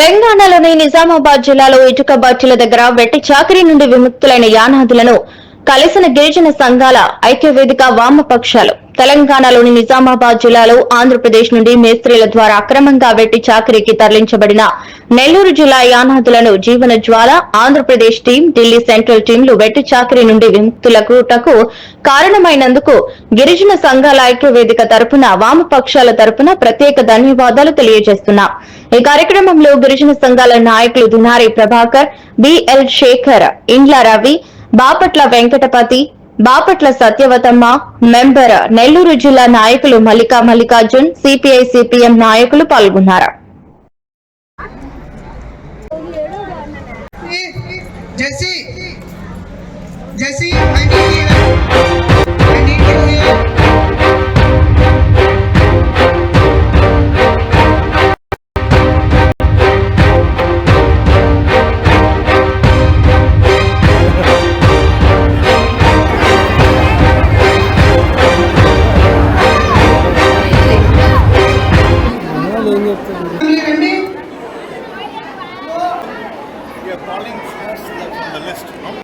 తెలంగాణలోని నిజామాబాద్ జిల్లాలో ఇటుక బట్టీల దగ్గర వెట్టి చాకరీ నుండి విముక్తులైన యానాదులను కలిసిన గిరిజన సంఘాల ఐక్యవేదిక వామపక్షాలు తెలంగాణలోని నిజామాబాద్ జిల్లాలో ఆంధ్రప్రదేశ్ నుండి మేస్త్రీల ద్వారా అక్రమంగా వెట్టి చాకరీకి తరలించబడిన నెల్లూరు జిల్లా యానాదులను జీవన జ్వాల ఆంధ్రప్రదేశ్ టీం ఢిల్లీ సెంట్రల్ టీంలు వెట్టి చాకరీ నుండి విముక్తులకు కారణమైనందుకు గిరిజన సంఘాల ఐక్యవేదిక తరపున వామపక్షాల తరపున ప్రత్యేక ధన్యవాదాలు తెలియజేస్తున్నాం। ఈ కార్యక్రమంలో గిరిజన సంఘాల నాయకులు దునారి ప్రభాకర్, బిఎల్ శేఖర్, ఇండ్ల రవి, బాపట్ల వెంకటపతి, బాపట్ల సత్యవతమ్మ, మెంబర్ నెల్లూరు జిల్లా నాయకులు మల్లికార్జున్, సిపిఐ సిపిఎం నాయకులు పాల్గొన్నారు।